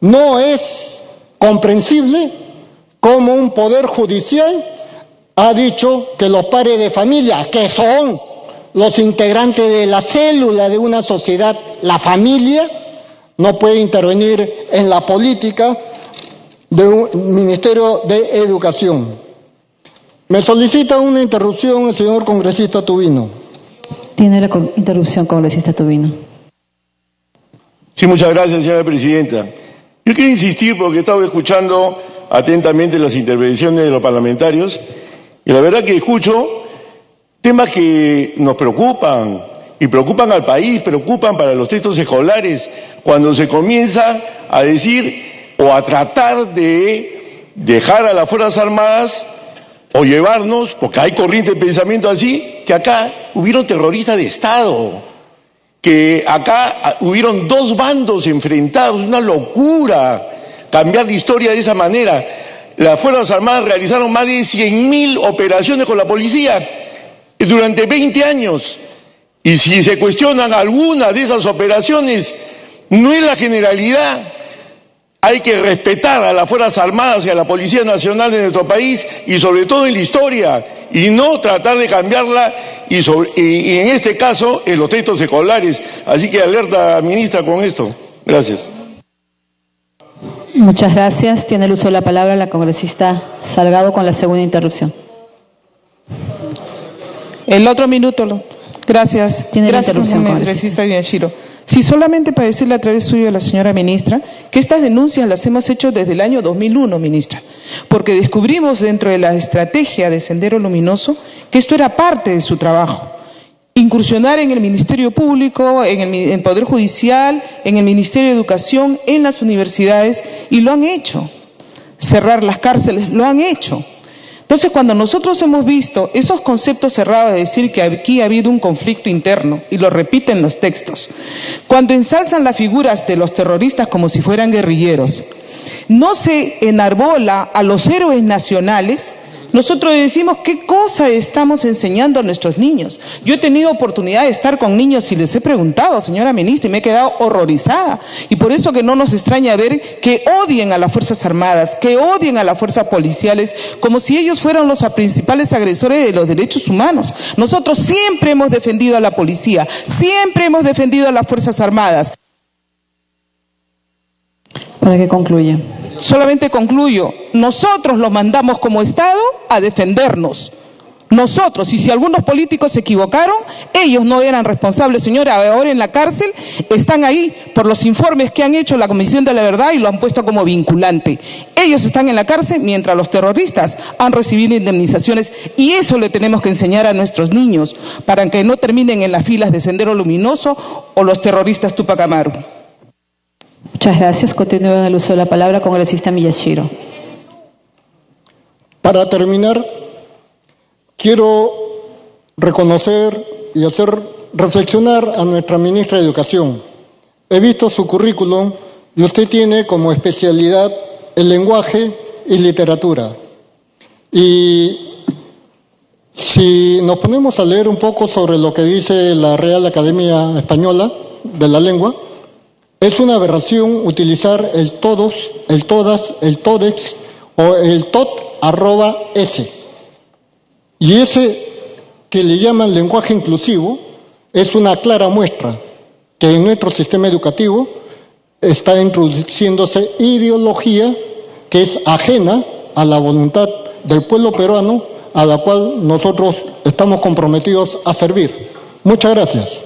No es comprensible cómo un poder judicial ha dicho que los padres de familia, que son los integrantes de la célula de una sociedad, la familia, no puede intervenir en la política del Ministerio de Educación. Me solicita una interrupción el señor congresista Tubino. Tiene la interrupción, congresista Tubino. Sí, muchas gracias, señora presidenta. Yo quiero insistir porque he estado escuchando atentamente las intervenciones de los parlamentarios y la verdad que escucho temas que nos preocupan y preocupan al país, preocupan para los textos escolares, cuando se comienza a decir o a tratar de dejar a las Fuerzas Armadas o llevarnos, porque hay corriente de pensamiento así, que acá hubieron terroristas de Estado, que acá hubieron dos bandos enfrentados, una locura cambiar la historia de esa manera. Las Fuerzas Armadas realizaron más de 100.000 operaciones con la policía durante 20 años. Y si se cuestionan algunas de esas operaciones, no es la generalidad. Hay que respetar a las Fuerzas Armadas y a la Policía Nacional de nuestro país y sobre todo en la historia, y no tratar de cambiarla y en este caso en los textos escolares. Así que alerta, ministra, con esto. Gracias. Muchas gracias. Tiene el uso de la palabra la congresista Salgado con la segunda interrupción. El otro minuto. Gracias. Tiene la Gracias, interrupción, congresista Miyashiro. Sí, solamente para decirle a través suyo a la señora ministra que estas denuncias las hemos hecho desde el año 2001, ministra, porque descubrimos dentro de la estrategia de Sendero Luminoso que esto era parte de su trabajo. Incursionar en el Ministerio Público, en el Poder Judicial, en el Ministerio de Educación, en las universidades, y lo han hecho. Cerrar las cárceles, lo han hecho. Entonces, cuando nosotros hemos visto esos conceptos cerrados de decir que aquí ha habido un conflicto interno, y lo repiten los textos, cuando ensalzan las figuras de los terroristas como si fueran guerrilleros, no se enarbola a los héroes nacionales, nosotros decimos qué cosa estamos enseñando a nuestros niños. Yo he tenido oportunidad de estar con niños y les he preguntado, señora ministra, y me he quedado horrorizada. Y por eso que no nos extraña ver que odien a las Fuerzas Armadas, que odien a las fuerzas policiales, como si ellos fueran los principales agresores de los derechos humanos. Nosotros siempre hemos defendido a la policía, siempre hemos defendido a las Fuerzas Armadas. Para que concluya. Solamente concluyo, nosotros los mandamos como Estado a defendernos. Nosotros, y si algunos políticos se equivocaron, ellos no eran responsables, señora, ahora en la cárcel, están ahí por los informes que han hecho la Comisión de la Verdad y lo han puesto como vinculante. Ellos están en la cárcel mientras los terroristas han recibido indemnizaciones, y eso le tenemos que enseñar a nuestros niños, para que no terminen en las filas de Sendero Luminoso o los terroristas Tupac Amaru. Muchas gracias. Continúo en el uso de la palabra, congresista Miyashiro. Para terminar, quiero reconocer y hacer reflexionar a nuestra ministra de Educación. He visto su currículum y usted tiene como especialidad el lenguaje y literatura. Y si nos ponemos a leer un poco sobre lo que dice la Real Academia Española de la Lengua, es una aberración utilizar el todos, el todas, el todex o el tot@s. Y ese que le llaman lenguaje inclusivo es una clara muestra que en nuestro sistema educativo está introduciéndose ideología que es ajena a la voluntad del pueblo peruano, a la cual nosotros estamos comprometidos a servir. Muchas gracias.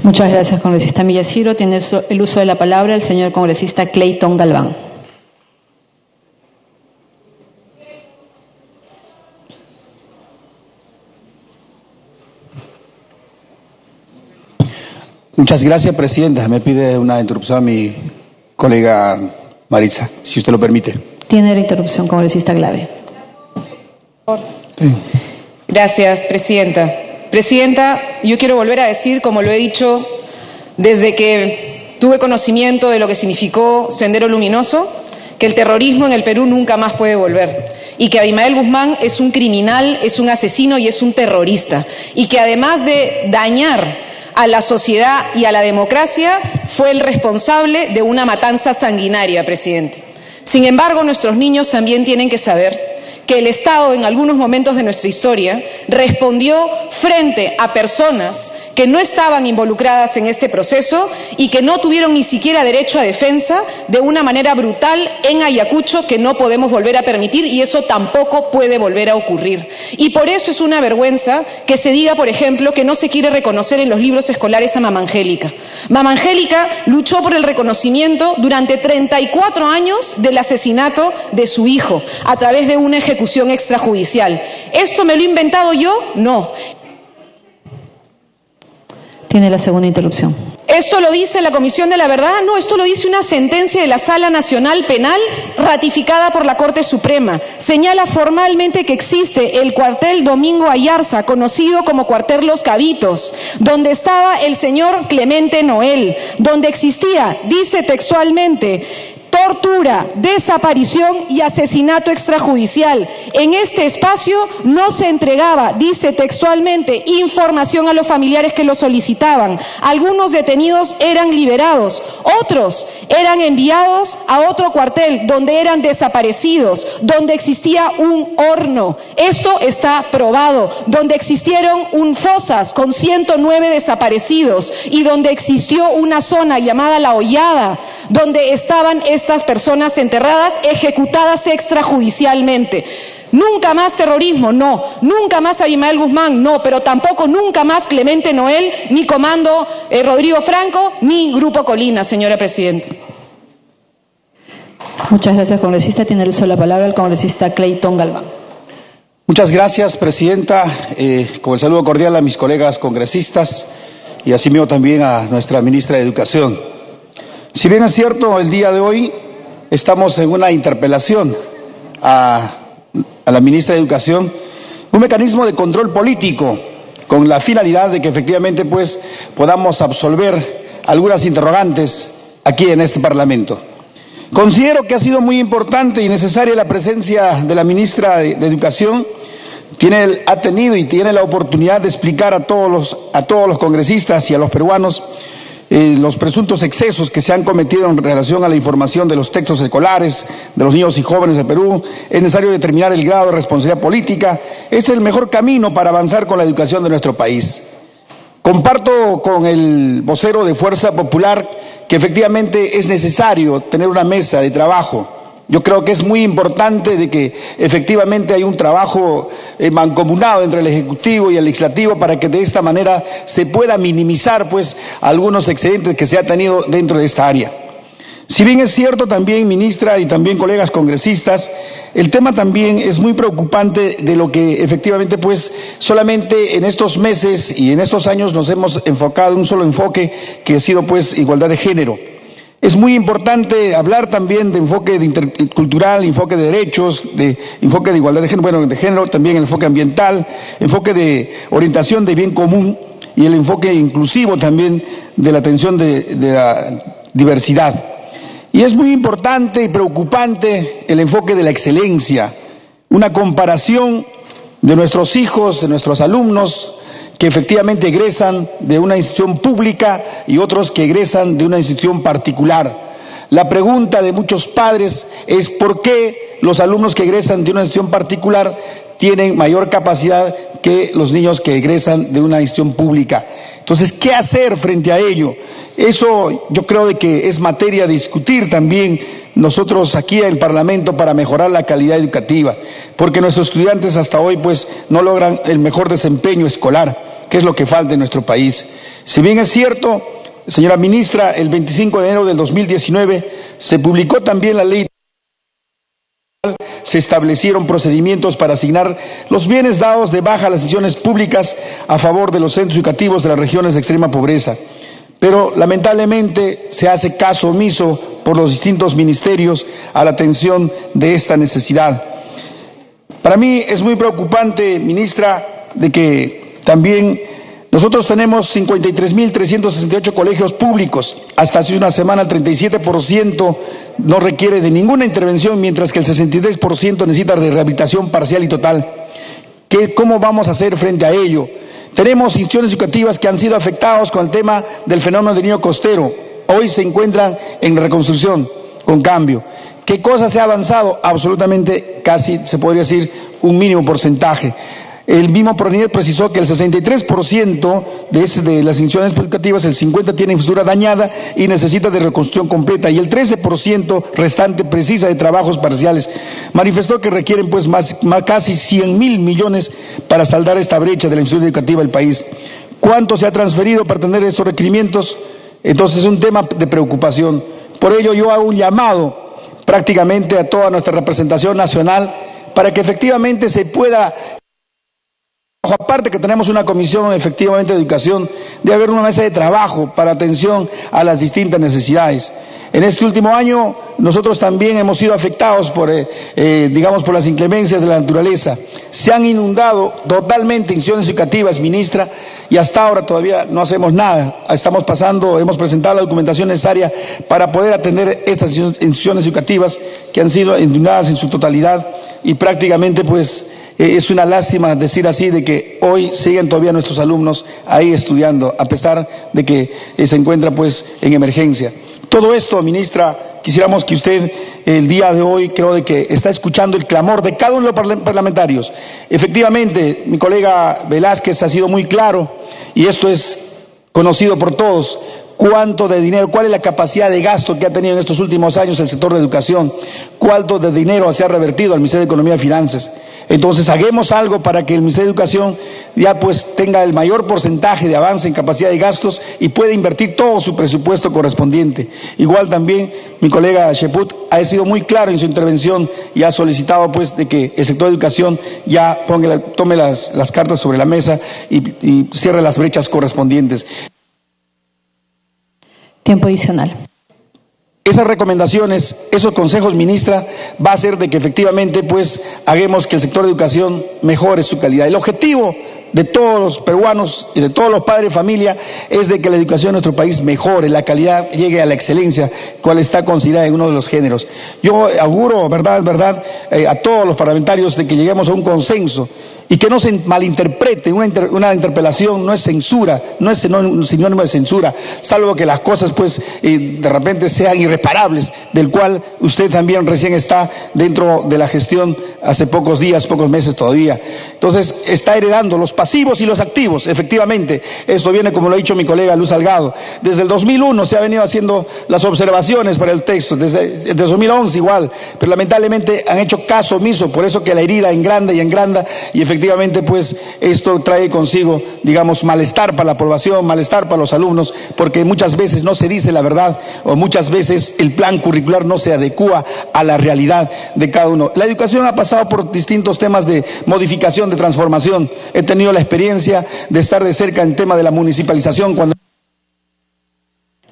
Muchas gracias, congresista Miyashiro. Tiene el uso de la palabra el señor congresista Clayton Galván. Muchas gracias, presidenta. Me pide una interrupción a mi colega Maritza, si usted lo permite. Tiene la interrupción, congresista Glave. Sí. Gracias, presidenta. Presidenta, yo quiero volver a decir, como lo he dicho desde que tuve conocimiento de lo que significó Sendero Luminoso, que el terrorismo en el Perú nunca más puede volver, y que Abimael Guzmán es un criminal, es un asesino y es un terrorista, y que además de dañar a la sociedad y a la democracia, fue el responsable de una matanza sanguinaria, presidente. Sin embargo, nuestros niños también tienen que saber que el Estado, en algunos momentos de nuestra historia, respondió frente a personas que no estaban involucradas en este proceso y que no tuvieron ni siquiera derecho a defensa de una manera brutal en Ayacucho, que no podemos volver a permitir, y eso tampoco puede volver a ocurrir. Y por eso es una vergüenza que se diga, por ejemplo, que no se quiere reconocer en los libros escolares a Mama Angélica. Mama Angélica luchó por el reconocimiento durante 34 años del asesinato de su hijo a través de una ejecución extrajudicial. ¿Esto me lo he inventado yo? No. Tiene la segunda interrupción. ¿Esto lo dice la Comisión de la Verdad? No, esto lo dice una sentencia de la Sala Nacional Penal ratificada por la Corte Suprema. Señala formalmente que existe el cuartel Domingo Ayarza, conocido como cuartel Los Cabitos, donde estaba el señor Clemente Noel, donde existía, dice textualmente, tortura, desaparición y asesinato extrajudicial. En este espacio no se entregaba, dice textualmente, información a los familiares que lo solicitaban. Algunos detenidos eran liberados, otros eran enviados a otro cuartel donde eran desaparecidos, donde existía un horno. Esto está probado, donde existieron fosas con 109 desaparecidos y donde existió una zona llamada La Hollada, donde estaban estas personas enterradas, ejecutadas extrajudicialmente. Nunca más terrorismo, no. Nunca más Abimael Guzmán, no. Pero tampoco nunca más Clemente Noel, ni Comando Rodrigo Franco, ni Grupo Colina, señora presidenta. Muchas gracias, congresista. Tiene el uso de la palabra el congresista Clayton Galván. Muchas gracias, presidenta. Con el saludo cordial a mis colegas congresistas y asimismo también a nuestra ministra de Educación. Si bien es cierto, el día de hoy estamos en una interpelación a la ministra de Educación, un mecanismo de control político con la finalidad de que efectivamente pues podamos absolver algunas interrogantes aquí en este Parlamento. Considero que ha sido muy importante y necesaria la presencia de la ministra de Educación. Ha tenido y tiene la oportunidad de explicar a todos los congresistas y a los peruanos los presuntos excesos que se han cometido en relación a la información de los textos escolares de los niños y jóvenes de Perú. Es necesario determinar el grado de responsabilidad política. Es el mejor camino para avanzar con la educación de nuestro país. Comparto con el vocero de Fuerza Popular que efectivamente es necesario tener una mesa de trabajo. Yo creo que es muy importante de que efectivamente hay un trabajo mancomunado entre el Ejecutivo y el Legislativo para que de esta manera se pueda minimizar pues algunos excedentes que se ha tenido dentro de esta área. Si bien es cierto también, ministra y también colegas congresistas, el tema también es muy preocupante de lo que efectivamente pues solamente en estos meses y en estos años nos hemos enfocado en un solo enfoque que ha sido pues igualdad de género. Es muy importante hablar también de enfoque intercultural, enfoque de derechos, de enfoque de igualdad de género, también el enfoque ambiental, enfoque de orientación de bien común y el enfoque inclusivo también de la atención de la diversidad. Y es muy importante y preocupante el enfoque de la excelencia, una comparación de nuestros hijos, de nuestros alumnos, que efectivamente egresan de una institución pública y otros que egresan de una institución particular. La pregunta de muchos padres es ¿por qué los alumnos que egresan de una institución particular tienen mayor capacidad que los niños que egresan de una institución pública? Entonces, ¿qué hacer frente a ello? Eso yo creo de que es materia de discutir también nosotros aquí en el Parlamento para mejorar la calidad educativa, porque nuestros estudiantes hasta hoy pues no logran el mejor desempeño escolar, que es lo que falta en nuestro país. Si bien es cierto, señora ministra, el 25 de enero del 2019 se publicó también la ley. Se establecieron procedimientos para asignar los bienes dados de baja a las instituciones públicas a favor de los centros educativos de las regiones de extrema pobreza. Pero lamentablemente se hace caso omiso por los distintos ministerios a la atención de esta necesidad. Para mí es muy preocupante, ministra, de que también nosotros tenemos 53.368 colegios públicos. Hasta hace una semana el 37% no requiere de ninguna intervención, mientras que el 63% necesita de rehabilitación parcial y total. ¿Cómo vamos a hacer frente a ello? Tenemos instituciones educativas que han sido afectadas con el tema del fenómeno del niño costero. Hoy se encuentran en reconstrucción, con cambio. ¿Qué cosa se ha avanzado? Absolutamente, casi se podría decir un mínimo porcentaje. El mismo PRONIED precisó que el 63% de las instituciones educativas, el 50% tiene infraestructura dañada y necesita de reconstrucción completa, y el 13% restante precisa de trabajos parciales. Manifestó que requieren pues casi 100.000 millones para saldar esta brecha de la institución educativa del país. ¿Cuánto se ha transferido para atender estos requerimientos? Entonces es un tema de preocupación. Por ello yo hago un llamado prácticamente a toda nuestra representación nacional para que efectivamente se pueda, aparte que tenemos una comisión efectivamente de educación, debe haber una mesa de trabajo para atención a las distintas necesidades. En este último año nosotros también hemos sido afectados por las inclemencias de la naturaleza. Se han inundado totalmente instituciones educativas, ministra, y hasta ahora todavía no hacemos nada. Hemos presentado la documentación necesaria para poder atender estas instituciones educativas que han sido inundadas en su totalidad, y prácticamente pues es una lástima decir así de que hoy siguen todavía nuestros alumnos ahí estudiando, a pesar de que se encuentra pues en emergencia. Todo esto, ministra, quisiéramos que usted el día de hoy, creo de que está escuchando el clamor de cada uno de los parlamentarios. Efectivamente, mi colega Velázquez ha sido muy claro, y esto es conocido por todos, cuánto de dinero, cuál es la capacidad de gasto que ha tenido en estos últimos años el sector de educación, cuánto de dinero se ha revertido al Ministerio de Economía y Finanzas. Entonces, hagamos algo para que el Ministerio de Educación ya pues tenga el mayor porcentaje de avance en capacidad de gastos y pueda invertir todo su presupuesto correspondiente. Igual también mi colega Cheput ha sido muy claro en su intervención y ha solicitado pues de que el sector de educación ya tome las cartas sobre la mesa y cierre las brechas correspondientes. Tiempo adicional. Esas recomendaciones, esos consejos, ministra, va a hacer de que efectivamente pues hagamos que el sector de educación mejore su calidad. El objetivo de todos los peruanos y de todos los padres de familia es de que la educación en nuestro país mejore, la calidad llegue a la excelencia, cual está considerada en uno de los géneros. Yo auguro, a todos los parlamentarios de que lleguemos a un consenso y que no se malinterprete. Una interpelación no es censura, no es sinónimo de censura, salvo que las cosas pues de repente sean irreparables, del cual usted también recién está dentro de la gestión hace pocos días, pocos meses todavía. Entonces está heredando los pasivos y los activos. Efectivamente, esto viene, como lo ha dicho mi colega Luz Salgado, desde el 2001 se ha venido haciendo las observaciones para el texto, desde 2011 igual, pero lamentablemente han hecho caso omiso, por eso que la herida engranda y efectivamente pues esto trae consigo, digamos, malestar para la población, malestar para los alumnos, porque muchas veces no se dice la verdad, o muchas veces el plan curricular no se adecúa a la realidad de cada uno. La educación ha pasado por distintos temas de modificación, de transformación. He tenido la experiencia de estar de cerca en tema de la municipalización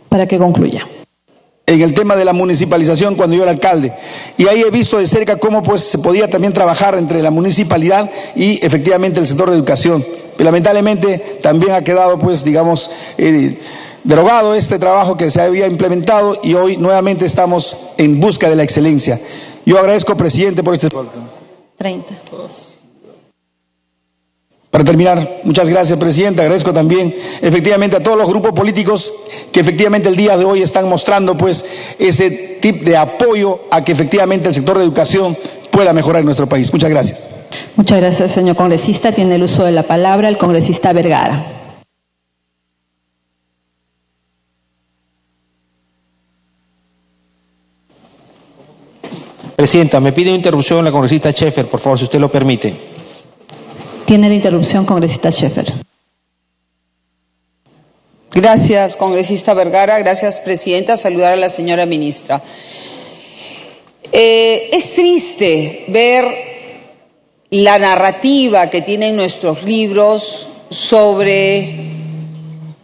Para que concluya. En el tema de la municipalización cuando yo era alcalde, y ahí he visto de cerca cómo pues se podía también trabajar entre la municipalidad y efectivamente el sector de educación. Pero lamentablemente también ha quedado pues digamos derogado este trabajo que se había implementado, y hoy nuevamente estamos en busca de la excelencia. Yo agradezco, presidente, por este 30. Para terminar, muchas gracias, presidente. Agradezco también efectivamente a todos los grupos políticos que efectivamente el día de hoy están mostrando pues ese tipo de apoyo a que efectivamente el sector de educación pueda mejorar en nuestro país. Muchas gracias. Muchas gracias, señor congresista. Tiene el uso de la palabra el congresista Vergara. Presidenta, me pide una interrupción la congresista Scheffer, por favor, si usted lo permite. Tiene la interrupción, congresista Scheffer. Gracias, congresista Vergara. Gracias, presidenta. Saludar a la señora ministra. Es triste ver la narrativa que tienen nuestros libros sobre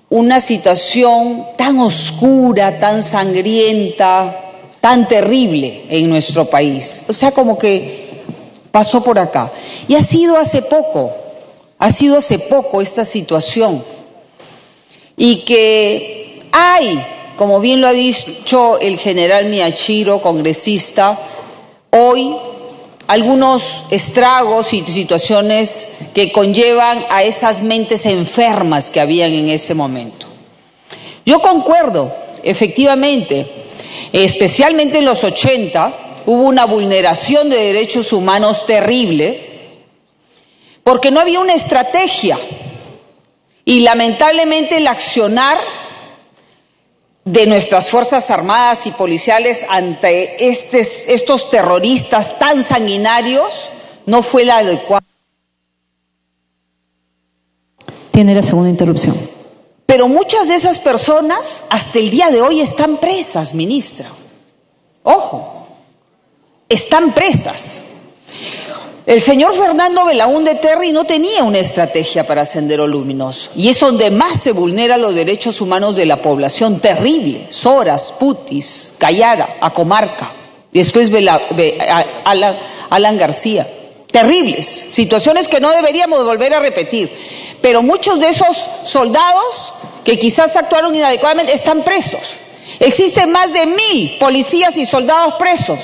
una situación tan oscura, tan sangrienta, tan terrible en nuestro país. O sea, como que pasó por acá. Y ha sido hace poco esta situación. Y que hay, como bien lo ha dicho el general Miyashiro, congresista, hoy algunos estragos y situaciones que conllevan a esas mentes enfermas que habían en ese momento. Yo concuerdo, efectivamente, especialmente en los 80, hubo una vulneración de derechos humanos terrible, porque no había una estrategia y lamentablemente el accionar de nuestras Fuerzas Armadas y policiales ante estos terroristas tan sanguinarios no fue la adecuada. Tiene la segunda interrupción. Pero muchas de esas personas hasta el día de hoy están presas, ministra. Ojo, están presas. El señor Fernando Belaúnde Terry no tenía una estrategia para Sendero Luminoso y es donde más se vulneran los derechos humanos de la población. Terrible. Soras, Putis, Cayara, Acomarca, después Alan García. Terribles. Situaciones que no deberíamos volver a repetir. Pero muchos de esos soldados que quizás actuaron inadecuadamente están presos. Existen más de 1,000 policías y soldados presos.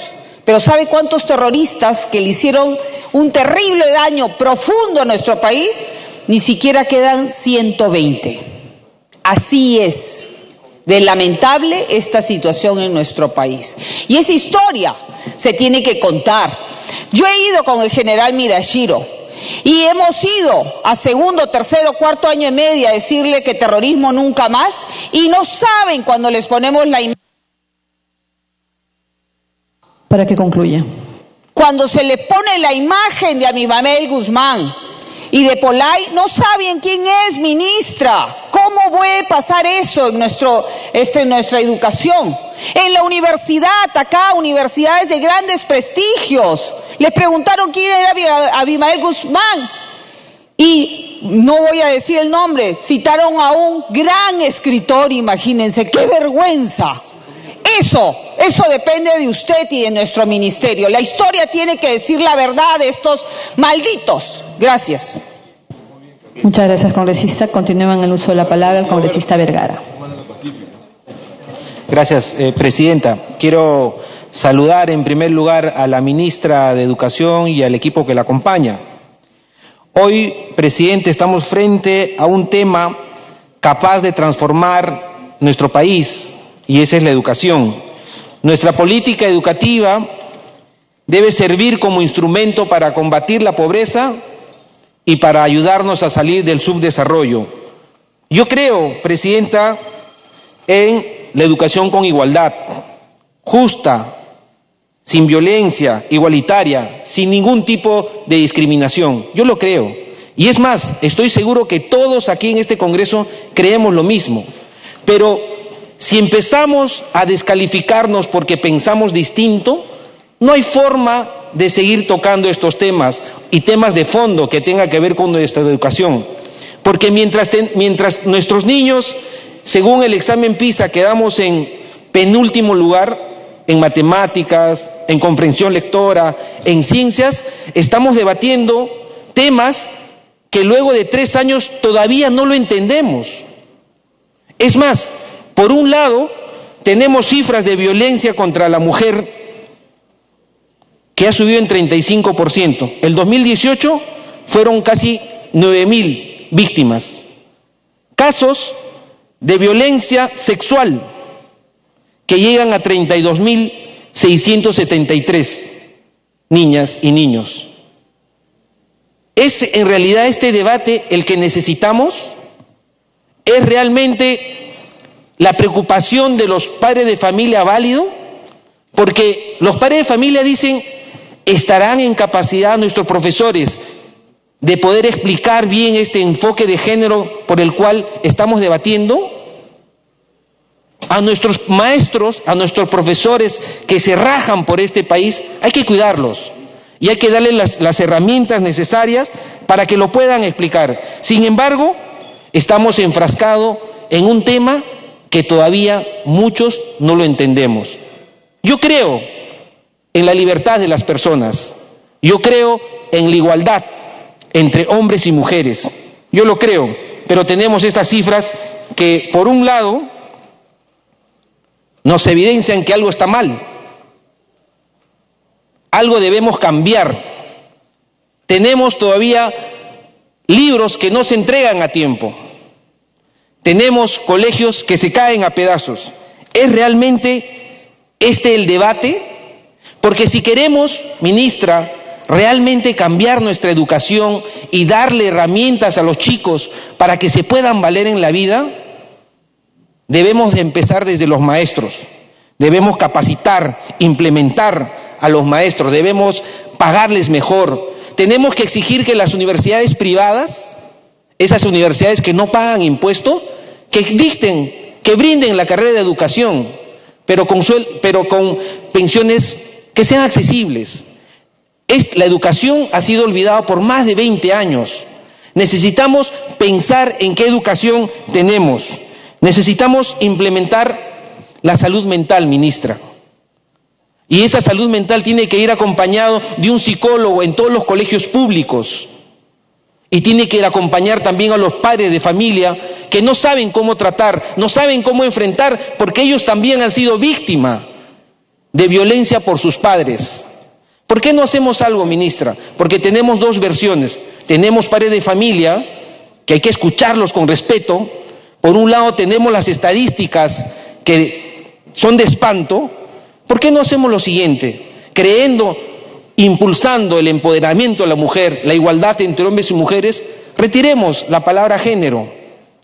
Pero ¿sabe cuántos terroristas que le hicieron un terrible daño profundo a nuestro país? Ni siquiera quedan 120. Así es de lamentable esta situación en nuestro país. Y esa historia se tiene que contar. Yo he ido con el general Miyashiro y hemos ido a segundo, tercero, cuarto año y medio a decirle que terrorismo nunca más, y no saben cuando les ponemos la imagen. Para que concluya. Cuando se le pone la imagen de Amimamel Guzmán y de Polay, no saben quién es, ministra. ¿Cómo puede pasar eso en nuestra educación? En la universidad, acá, universidades de grandes prestigios, les preguntaron quién era Abimael Guzmán y no voy a decir el nombre, citaron a un gran escritor, imagínense, qué vergüenza. Eso depende de usted y de nuestro ministerio. La historia tiene que decir la verdad de estos malditos. Gracias. Muchas gracias, congresista. Continúa en el uso de la palabra el congresista Vergara. Gracias, presidenta. Quiero saludar en primer lugar a la ministra de Educación y al equipo que la acompaña. Hoy, presidente, estamos frente a un tema capaz de transformar nuestro país, y esa es la educación. Nuestra política educativa debe servir como instrumento para combatir la pobreza y para ayudarnos a salir del subdesarrollo. Yo creo, presidenta, en la educación con igualdad, justa, sin violencia, igualitaria, sin ningún tipo de discriminación. Yo lo creo. Y es más, estoy seguro que todos aquí en este Congreso creemos lo mismo. Pero si empezamos a descalificarnos porque pensamos distinto, no hay forma de seguir tocando estos temas y temas de fondo que tengan que ver con nuestra educación. Porque mientras nuestros niños, según el examen PISA, quedamos en penúltimo lugar en matemáticas, en comprensión lectora, en ciencias, estamos debatiendo temas que luego de 3 años todavía no lo entendemos. Es más, por un lado, tenemos cifras de violencia contra la mujer que ha subido en 35%. El 2018 fueron casi 9,000 víctimas. Casos de violencia sexual que llegan a 32,673 niñas y niños. ¿Es en realidad este debate el que necesitamos? ¿Es realmente la preocupación de los padres de familia válido? Porque los padres de familia dicen, ¿estarán en capacidad nuestros profesores de poder explicar bien este enfoque de género por el cual estamos debatiendo? A nuestros maestros, a nuestros profesores que se rajan por este país, hay que cuidarlos y hay que darles las herramientas necesarias para que lo puedan explicar. Sin embargo, estamos enfrascados en un tema que todavía muchos no lo entendemos. Yo creo en la libertad de las personas, yo creo en la igualdad entre hombres y mujeres, yo lo creo, pero tenemos estas cifras que por un lado nos evidencian que algo está mal. algo debemos cambiar. Tenemos todavía libros que no se entregan a tiempo. Tenemos colegios que se caen a pedazos. ¿Es realmente este el debate? Porque si queremos, ministra, realmente cambiar nuestra educación y darle herramientas a los chicos para que se puedan valer en la vida, debemos de empezar desde los maestros. Debemos capacitar, implementar a los maestros, debemos pagarles mejor. Tenemos que exigir que las universidades privadas, esas universidades que no pagan impuestos, que dicten, que brinden la carrera de educación, pero con pensiones que sean accesibles. La educación ha sido olvidada por más de 20 años. Necesitamos pensar en qué educación tenemos. Necesitamos implementar la salud mental, ministra. Y esa salud mental tiene que ir acompañado de un psicólogo en todos los colegios públicos. Y tiene que ir acompañar también a los padres de familia que no saben cómo tratar, no saben cómo enfrentar, porque ellos también han sido víctimas de violencia por sus padres. ¿Por qué no hacemos algo, ministra? Porque tenemos dos versiones. Tenemos padres de familia, que hay que escucharlos con respeto. Por un lado tenemos las estadísticas que son de espanto. ¿Por qué no hacemos lo siguiente? Impulsando el empoderamiento de la mujer, la igualdad entre hombres y mujeres, retiremos la palabra género,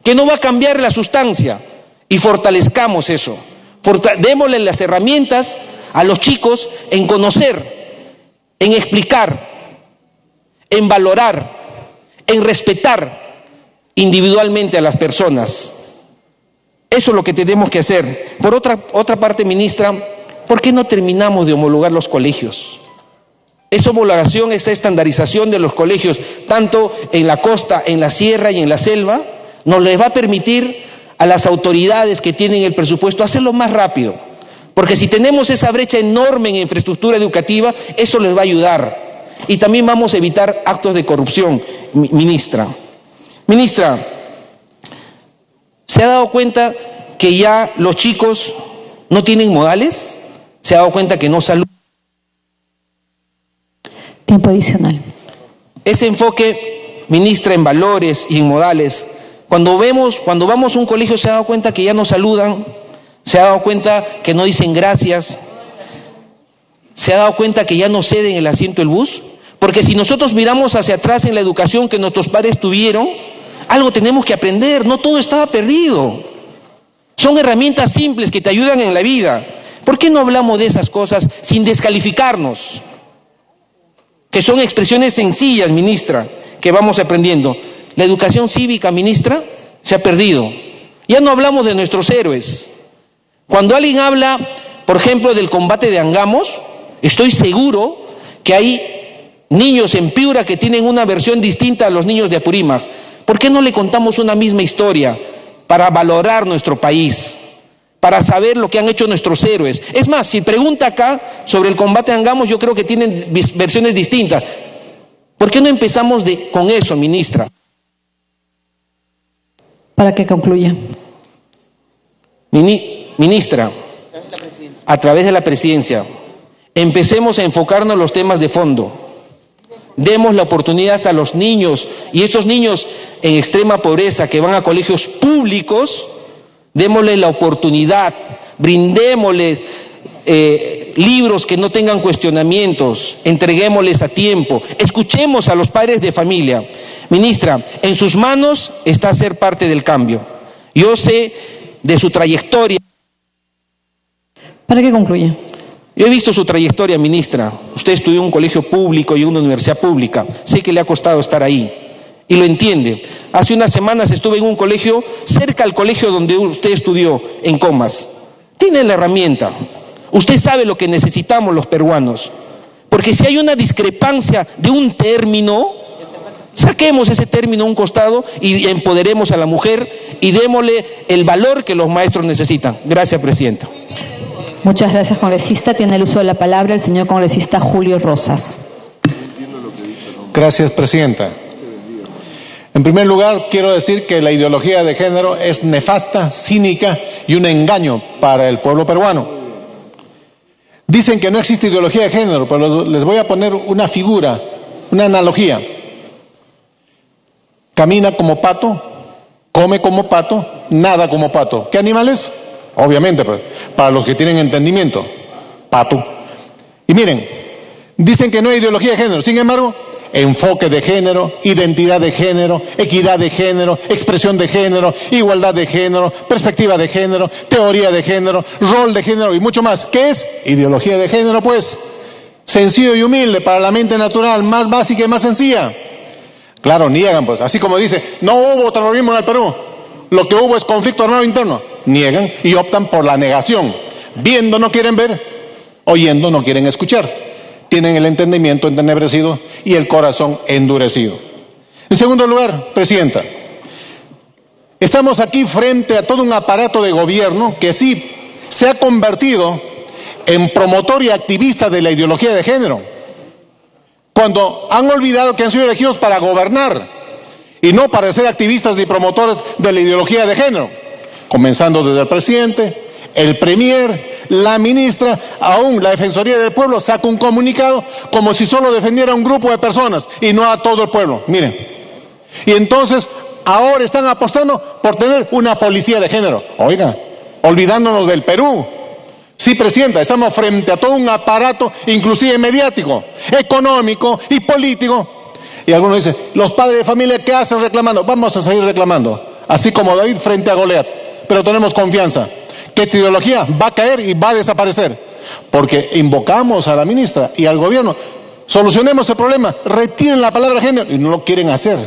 que no va a cambiar la sustancia, y fortalezcamos eso. Démosle las herramientas a los chicos en conocer, en explicar, en valorar, en respetar individualmente a las personas. Eso es lo que tenemos que hacer. Por otra parte, ministra, ¿por qué no terminamos de homologar los colegios? Esa homologación, esa estandarización de los colegios, tanto en la costa, en la sierra y en la selva, nos les va a permitir a las autoridades que tienen el presupuesto hacerlo más rápido. Porque si tenemos esa brecha enorme en infraestructura educativa, eso les va a ayudar. Y también vamos a evitar actos de corrupción, ministra. Ministra, ¿se ha dado cuenta que ya los chicos no tienen modales? ¿Se ha dado cuenta que no saludan? Tiempo adicional. Ese enfoque, ministra, en valores y en modales, cuando vamos a un colegio, ¿se ha dado cuenta que ya no saludan? ¿Se ha dado cuenta que no dicen gracias? ¿Se ha dado cuenta que ya no ceden el asiento del bus? Porque si nosotros miramos hacia atrás en la educación que nuestros padres tuvieron, algo tenemos que aprender, no todo estaba perdido. Son herramientas simples que te ayudan en la vida. ¿Por qué no hablamos de esas cosas sin descalificarnos? Que son expresiones sencillas, ministra, que vamos aprendiendo. La educación cívica, ministra, se ha perdido. Ya no hablamos de nuestros héroes. Cuando alguien habla, por ejemplo, del combate de Angamos, estoy seguro que hay niños en Piura que tienen una versión distinta a los niños de Apurímac. ¿Por qué no le contamos una misma historia para valorar nuestro país? Para saber lo que han hecho nuestros héroes. Es más, si pregunta acá sobre el combate de Angamos, yo creo que tienen versiones distintas. ¿Por qué no empezamos con eso, ministra? Para que concluya. Ministra, a través de la presidencia, empecemos a enfocarnos en los temas de fondo. Demos la oportunidad a los niños, y estos niños en extrema pobreza que van a colegios públicos, démosles la oportunidad, brindémosles libros que no tengan cuestionamientos, entreguémosles a tiempo, escuchemos a los padres de familia. Ministra, en sus manos está ser parte del cambio. Yo sé de su trayectoria. Para que concluya. Yo he visto su trayectoria, ministra. Usted estudió en un colegio público y en una universidad pública. Sé que le ha costado estar ahí. Y lo entiende. Hace unas semanas estuve en un colegio, cerca al colegio donde usted estudió, en Comas. Tiene la herramienta. Usted sabe lo que necesitamos los peruanos. Porque si hay una discrepancia de un término, saquemos ese término a un costado y empoderemos a la mujer y démosle el valor que los maestros necesitan. Gracias, presidenta. Muchas gracias, congresista. Tiene el uso de la palabra el señor congresista Julio Rosas. Gracias, presidenta. En primer lugar, quiero decir que la ideología de género es nefasta, cínica y un engaño para el pueblo peruano. Dicen que no existe ideología de género, pero les voy a poner una figura, una analogía. Camina como pato, come como pato, nada como pato. ¿Qué animal es? Obviamente, pues, para los que tienen entendimiento, pato. Y miren, dicen que no hay ideología de género, sin embargo, enfoque de género, identidad de género, equidad de género, expresión de género, igualdad de género, perspectiva de género, teoría de género, rol de género y mucho más. ¿Qué es? Ideología de género, pues. Sencillo y humilde para la mente natural, más básica y más sencilla. Claro, niegan, pues. Así como dice, no hubo terrorismo en el Perú, lo que hubo es conflicto armado interno. Niegan y optan por la negación. Viendo no quieren ver, oyendo no quieren escuchar. Tienen el entendimiento entenebrecido y el corazón endurecido. En segundo lugar, Presidenta, estamos aquí frente a todo un aparato de gobierno que sí se ha convertido en promotor y activista de la ideología de género, cuando han olvidado que han sido elegidos para gobernar y no para ser activistas ni promotores de la ideología de género, comenzando desde el presidente, el premier, la ministra, aún la Defensoría del Pueblo saca un comunicado como si solo defendiera a un grupo de personas y no a todo el pueblo. Miren, y entonces ahora están apostando por tener una policía de género. Oiga, olvidándonos del Perú. Sí, Presidenta, estamos frente a todo un aparato, inclusive mediático, económico y político. Y algunos dicen, los padres de familia, ¿qué hacen reclamando? Vamos a seguir reclamando, así como David frente a Goliat, pero tenemos confianza que esta ideología va a caer y va a desaparecer, porque invocamos a la ministra y al gobierno, solucionemos el problema, retiren la palabra género, y no lo quieren hacer.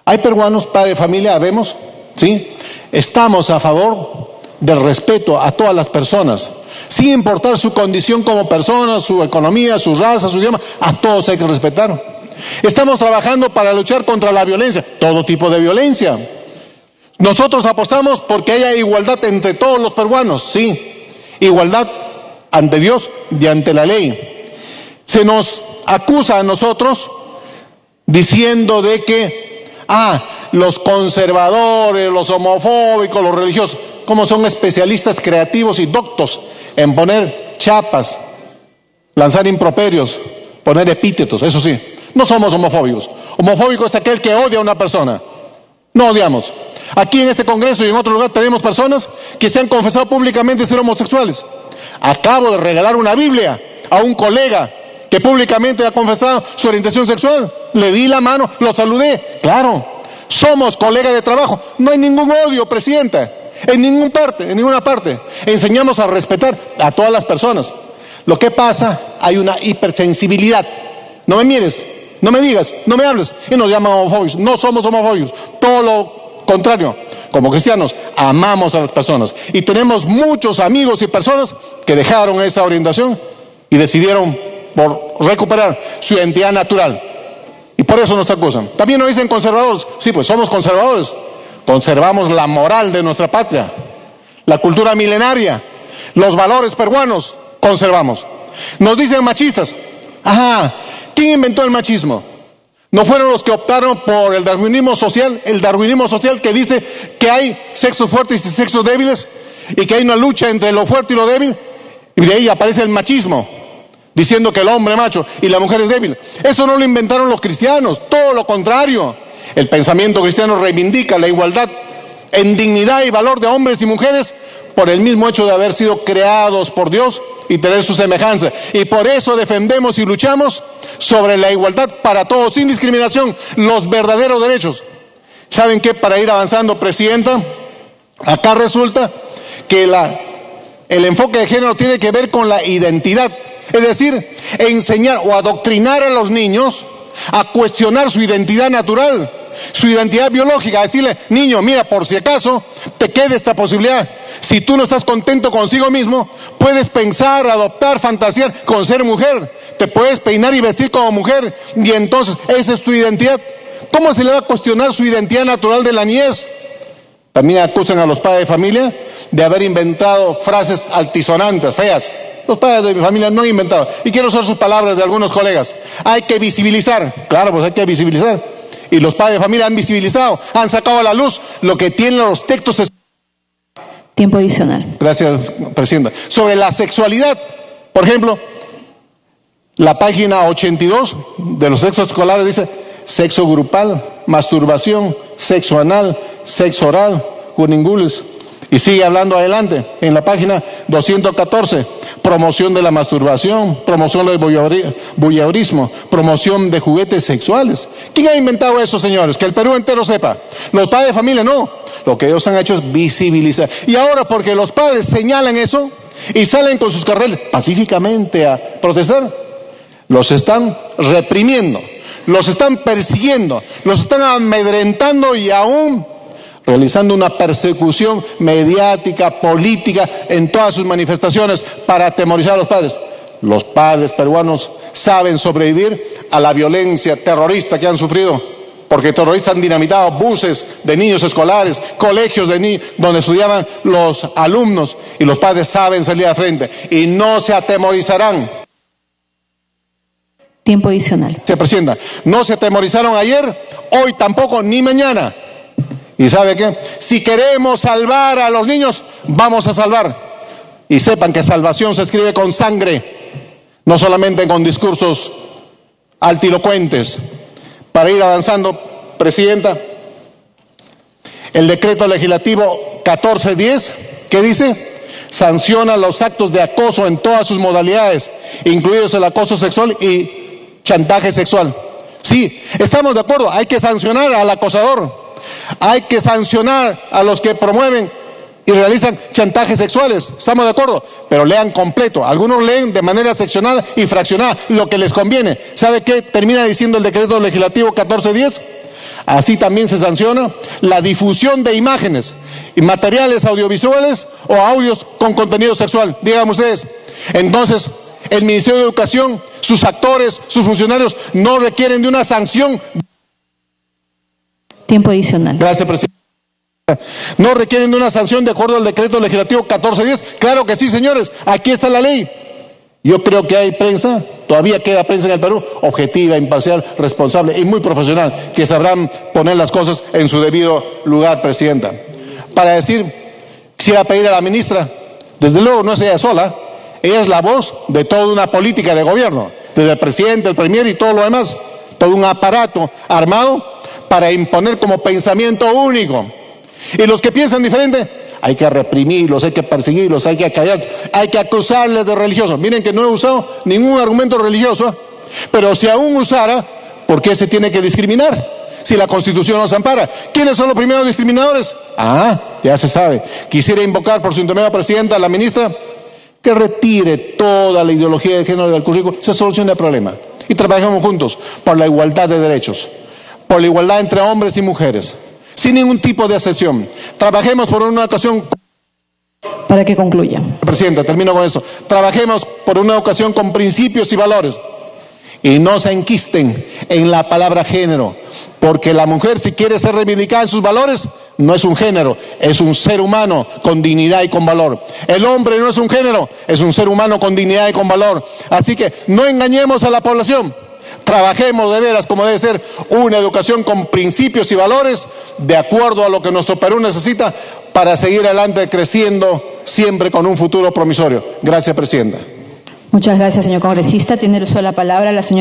Hay peruanos, padres de familia, vemos, ¿sí? Estamos a favor del respeto a todas las personas, sin importar su condición como persona, su economía, su raza, su idioma, a todos hay que respetar. Estamos trabajando para luchar contra la violencia, todo tipo de violencia. Nosotros apostamos porque haya igualdad entre todos los peruanos, sí, igualdad ante Dios y ante la ley. Se nos acusa a nosotros diciendo de que, los conservadores, los homofóbicos, los religiosos, como son especialistas creativos y doctos en poner chapas, lanzar improperios, poner epítetos, eso sí, no somos homofóbicos. Homofóbico es aquel que odia a una persona, no odiamos. Aquí en este Congreso y en otro lugar tenemos personas que se han confesado públicamente ser homosexuales. Acabo de regalar una Biblia a un colega que públicamente ha confesado su orientación sexual. Le di la mano, lo saludé. Claro, somos colegas de trabajo. No hay ningún odio, Presidenta, en ninguna parte. Enseñamos a respetar a todas las personas. Lo que pasa, hay una hipersensibilidad. No me mires, no me digas, no me hables. Y nos llaman homofóbicos. No somos homofóbicos. Todo lo contrario, como cristianos, amamos a las personas. Y tenemos muchos amigos y personas que dejaron esa orientación y decidieron por recuperar su identidad natural. Y por eso nos acusan. También nos dicen conservadores. Sí, pues somos conservadores. Conservamos la moral de nuestra patria, la cultura milenaria, los valores peruanos, conservamos. Nos dicen machistas. ¿Quién inventó el machismo? ¿No fueron los que optaron por el darwinismo social que dice que hay sexos fuertes y sexos débiles y que hay una lucha entre lo fuerte y lo débil? Y de ahí aparece el machismo, diciendo que el hombre macho y la mujer es débil. Eso no lo inventaron los cristianos, todo lo contrario. El pensamiento cristiano reivindica la igualdad en dignidad y valor de hombres y mujeres por el mismo hecho de haber sido creados por Dios y tener su semejanza. Y por eso defendemos y luchamos sobre la igualdad para todos, sin discriminación, los verdaderos derechos. ¿Saben qué? Para ir avanzando, Presidenta, acá resulta que el enfoque de género tiene que ver con la identidad, es decir, enseñar o adoctrinar a los niños a cuestionar su identidad natural, su identidad biológica, decirle, niño, mira, por si acaso te quede esta posibilidad. Si tú no estás contento consigo mismo, puedes pensar, adoptar, fantasear con ser mujer. Te puedes peinar y vestir como mujer y entonces esa es tu identidad. ¿Cómo se le va a cuestionar su identidad natural de la niñez? También acusan a los padres de familia de haber inventado frases altisonantes, feas. Los padres de mi familia no han inventado. Y quiero usar sus palabras de algunos colegas. Hay que visibilizar. Claro, pues hay que visibilizar. Y los padres de familia han visibilizado, han sacado a la luz lo que tienen los textos. Tiempo adicional. Gracias, Presidenta. Sobre la sexualidad, Por ejemplo, la página 82 de los textos escolares dice sexo grupal, masturbación, sexo anal, sexo oral, cunningulis. Y sigue hablando adelante, en la página 214, promoción de la masturbación, promoción del voyeurismo, promoción de juguetes sexuales. ¿Quién ha inventado eso, señores? Que el Perú entero sepa. Los padres de familia no. Lo que ellos han hecho es visibilizar. Y ahora, porque los padres señalan eso y salen con sus carteles pacíficamente a protestar, los están reprimiendo, los están persiguiendo, los están amedrentando y aún realizando una persecución mediática, política, en todas sus manifestaciones para atemorizar a los padres. Los padres peruanos saben sobrevivir a la violencia terrorista que han sufrido, porque terroristas han dinamitado buses de niños escolares, colegios de niños donde estudiaban los alumnos, y los padres saben salir a frente y no se atemorizarán. Tiempo adicional. Se presenta. No se atemorizaron ayer, hoy tampoco, ni mañana. ¿Y sabe qué? Si queremos salvar a los niños, vamos a salvar. Y sepan que salvación se escribe con sangre, no solamente con discursos altilocuentes. Para ir avanzando, Presidenta, el decreto legislativo 1410, ¿qué dice? Sanciona los actos de acoso en todas sus modalidades, incluidos el acoso sexual y chantaje sexual. Sí, estamos de acuerdo, hay que sancionar al acosador. Hay que sancionar a los que promueven y realizan chantajes sexuales. Estamos de acuerdo, pero lean completo. Algunos leen de manera seccionada y fraccionada lo que les conviene. ¿Sabe qué termina diciendo el decreto legislativo 1410? Así también se sanciona la difusión de imágenes y materiales audiovisuales o audios con contenido sexual. Díganme ustedes. Entonces, el Ministerio de Educación, sus actores, sus funcionarios no requieren de una sanción. Tiempo adicional. Gracias, presidente. ¿No requieren de una sanción de acuerdo al decreto legislativo 1410? Claro que sí, señores. Aquí está la ley. Yo creo que hay prensa, todavía queda prensa en el Perú, objetiva, imparcial, responsable y muy profesional, que sabrán poner las cosas en su debido lugar, Presidenta. Para decir, quisiera pedir a la ministra, desde luego no es ella sola, ella es la voz de toda una política de gobierno, desde el presidente, el premier y todo lo demás, todo un aparato armado para imponer como pensamiento único. Y los que piensan diferente, hay que reprimirlos, hay que perseguirlos, hay que acallar, hay que acusarles de religiosos. Miren que no he usado ningún argumento religioso, pero si aún usara, ¿por qué se tiene que discriminar? Si la Constitución nos ampara. ¿Quiénes son los primeros discriminadores? Ya se sabe. Quisiera invocar por su intermedio, Presidenta, a la ministra, que retire toda la ideología de género del currículo, se solucione el problema. Y trabajemos juntos por la igualdad de derechos, por la igualdad entre hombres y mujeres, sin ningún tipo de excepción. Trabajemos por una educación... Para que concluya. Presidenta, termino con eso. Trabajemos por una educación con principios y valores. Y no se enquisten en la palabra género, porque la mujer, si quiere ser reivindicada en sus valores, no es un género, es un ser humano con dignidad y con valor. El hombre no es un género, es un ser humano con dignidad y con valor. Así que no engañemos a la población. Trabajemos de veras como debe ser una educación con principios y valores de acuerdo a lo que nuestro Perú necesita para seguir adelante creciendo siempre con un futuro promisorio. Gracias, Presidenta. Muchas gracias, señor congresista. Tiene el uso de la palabra la señora